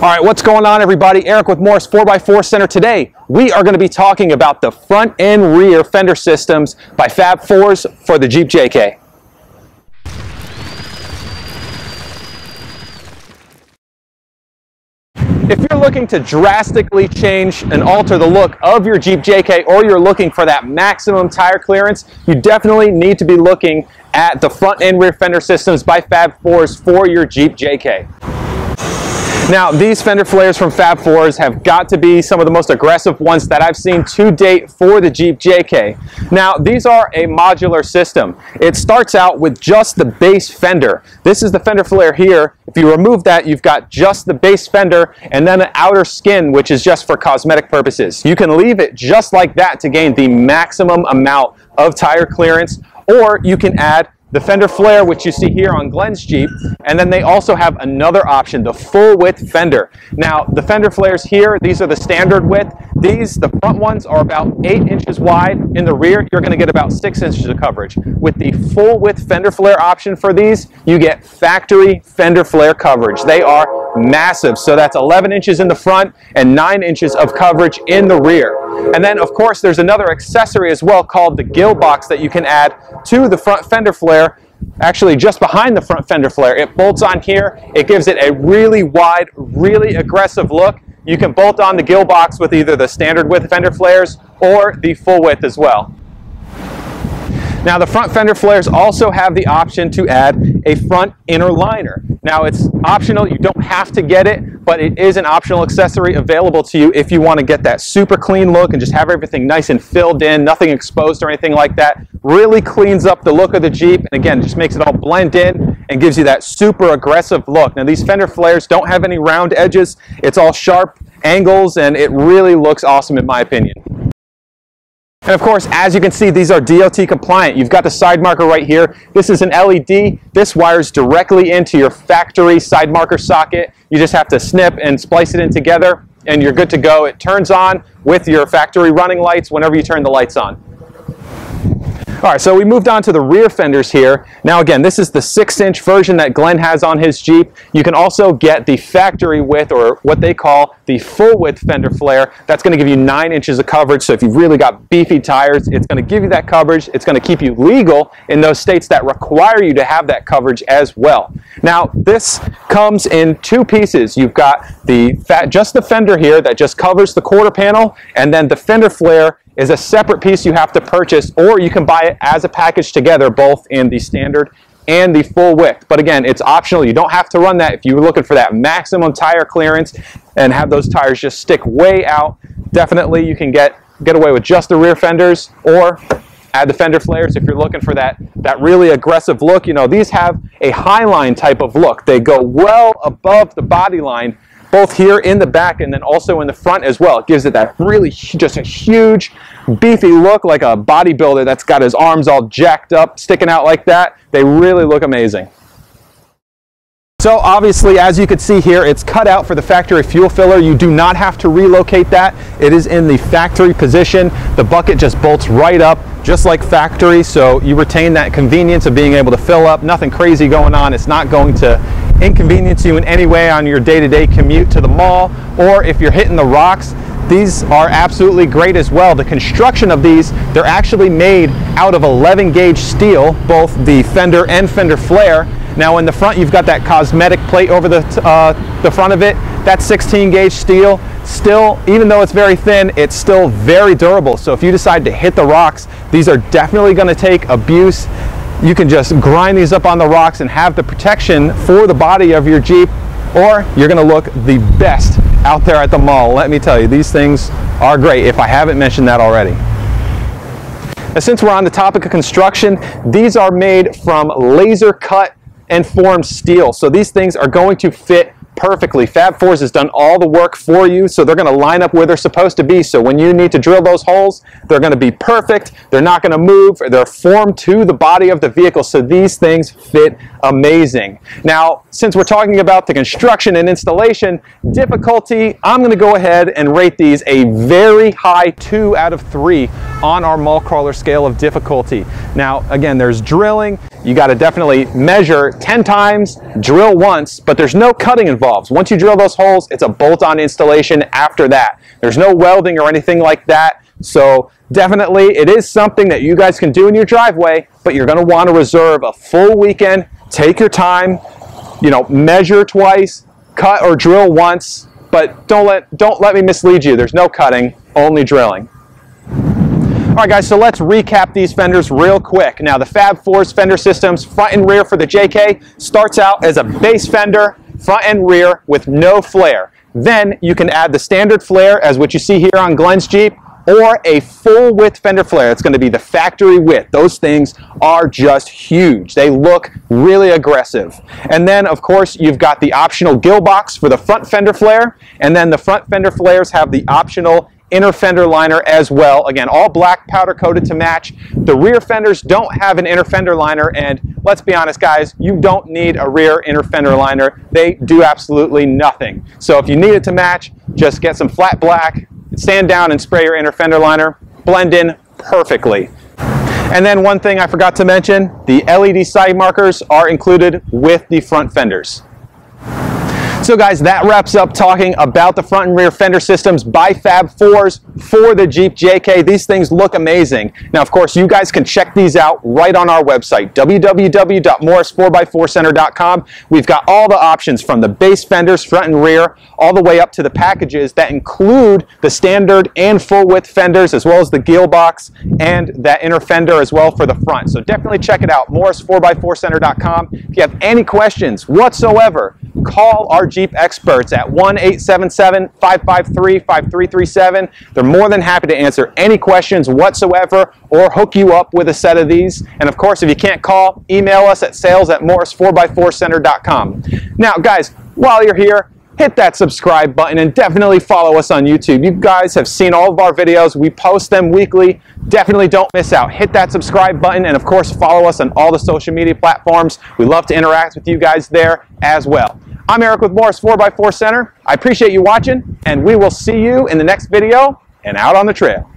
All right, what's going on, everybody? Eric with Morris 4x4 Center. Today, we are going to be talking about the front and rear fender systems by Fab 4s for the Jeep JK. If you're looking to drastically change and alter the look of your Jeep JK, or you're looking for that maximum tire clearance, you definitely need to be looking at the front and rear fender systems by Fab 4s for your Jeep JK. Now, these fender flares from Fab 4s have got to be some of the most aggressive ones that I've seen to date for the Jeep JK. Now, these are a modular system. It starts out with just the base fender. This is the fender flare here. If you remove that, you've got just the base fender and then an outer skin, which is just for cosmetic purposes. You can leave it just like that to gain the maximum amount of tire clearance, or you can add the fender flare, which you see here on Glenn's Jeep, and then they also have another option, the full width fender. Now, the fender flares here, these are the standard width. These, the front ones, are about 8 inches wide. In the rear, you're going to get about 6 inches of coverage. With the full width fender flare option for these, you get factory fender flare coverage. They are massive, so that's 11 inches in the front and 9 inches of coverage in the rear. And then, of course, there's another accessory as well called the Gill box that you can add to the front fender flare, actually just behind the front fender flare. It bolts on here. It gives it a really wide, really aggressive look. You can bolt on the Gill box with either the standard width fender flares or the full width as well. Now, the front fender flares also have the option to add a front inner liner. Now, it's optional. You don't have to get it, but it is an optional accessory available to you if you want to get that super clean look and just have everything nice and filled in, nothing exposed or anything like that. Really cleans up the look of the Jeep, and again, just makes it all blend in and gives you that super aggressive look. Now, these fender flares don't have any round edges. It's all sharp angles, and it really looks awesome in my opinion. And of course, as you can see, these are DOT compliant. You've got the side marker right here. This is an LED. This wires directly into your factory side marker socket. You just have to snip and splice it in together, and you're good to go. It turns on with your factory running lights whenever you turn the lights on. All right, so we moved on to the rear fenders here. Now again, this is the 6-inch version that Glenn has on his Jeep. You can also get the factory width, or what they call the full width fender flare. That's going to give you 9 inches of coverage. So if you've really got beefy tires, it's going to give you that coverage. It's going to keep you legal in those states that require you to have that coverage as well. Now, this comes in 2 pieces. You've got just the fender here that just covers the quarter panel, and then the fender flare is a separate piece you have to purchase, or you can buy it as a package together, both in the standard and the full width. But again, it's optional. You don't have to run that if you're looking for that maximum tire clearance and have those tires just stick way out. Definitely you can get away with just the rear fenders, or add the fender flares if you're looking for that really aggressive look. You know, these have a highline type of look. They go well above the body line, both here in the back and then also in the front as well. It gives it that really just a huge, beefy look, like a bodybuilder that's got his arms all jacked up, sticking out like that. They really look amazing. So obviously, as you can see here, it's cut out for the factory fuel filler. You do not have to relocate that. It is in the factory position. The bucket just bolts right up, just like factory, so you retain that convenience of being able to fill up. Nothing crazy going on. It's not going to inconvenience you in any way on your day-to-day commute to the mall, or if you're hitting the rocks. These are absolutely great as well. The construction of these, they're actually made out of 11 gauge steel, both the fender and fender flare. Now in the front, you've got that cosmetic plate over the front of it. That's 16 gauge steel. Still, even though it's very thin, it's still very durable. So if you decide to hit the rocks, these are definitely going to take abuse. You can just grind these up on the rocks and have the protection for the body of your Jeep, or you're going to look the best out there at the mall. Let me tell you, these things are great, if I haven't mentioned that already. Now, since we're on the topic of construction, these are made from laser cut and formed steel. So these things are going to fit perfectly. Fab 4s has done all the work for you, so they're going to line up where they're supposed to be. So when you need to drill those holes, they're going to be perfect. They're not going to move. They're formed to the body of the vehicle, so these things fit amazing. Now, since we're talking about the construction and installation difficulty, I'm going to go ahead and rate these a very high 2 out of 3 on our mall crawler scale of difficulty. Now, again, there's drilling. You got to definitely measure 10 times, drill once, but there's no cutting involved. involved. Once you drill those holes, it's a bolt-on installation after that. There's no welding or anything like that. So definitely it is something that you guys can do in your driveway, but you're going to want to reserve a full weekend. Take your time, you know, measure twice, cut or drill once, but don't let me mislead you. There's no cutting, only drilling. All right, guys, so let's recap these fenders real quick. Now, the Fab 4's fender systems, front and rear for the JK, starts out as a base fender, front and rear with no flare. Then you can add the standard flare, as what you see here on Glenn's Jeep, or a full width fender flare. It's going to be the factory width. Those things are just huge. They look really aggressive. And then, of course, you've got the optional Gill box for the front fender flare, and then the front fender flares have the optional inner fender liner as well. Again, all black powder coated to match. The rear fenders don't have an inner fender liner, and let's be honest, guys, you don't need a rear inner fender liner. They do absolutely nothing. So if you need it to match, just get some flat black, stand down and spray your inner fender liner, blend in perfectly. And then one thing I forgot to mention, the LED side markers are included with the front fenders. So guys, that wraps up talking about the front and rear fender systems by Fab 4s for the Jeep JK. These things look amazing. Now, of course, you guys can check these out right on our website, www.morris4x4center.com. We've got all the options from the base fenders, front and rear, all the way up to the packages that include the standard and full width fenders, as well as the Gill box and that inner fender as well for the front. So definitely check it out, morris4x4center.com. If you have any questions whatsoever, call our Jeep experts at 1-877-553-5337. They're more than happy to answer any questions whatsoever or hook you up with a set of these. And of course, if you can't call, email us at sales@morris4x4center.com. Now, guys, while you're here, hit that subscribe button and definitely follow us on YouTube. You guys have seen all of our videos. We post them weekly. Definitely don't miss out. Hit that subscribe button and, of course, follow us on all the social media platforms. We love to interact with you guys there as well. I'm Eric with Morris 4x4 Center. I appreciate you watching, and we will see you in the next video and out on the trail.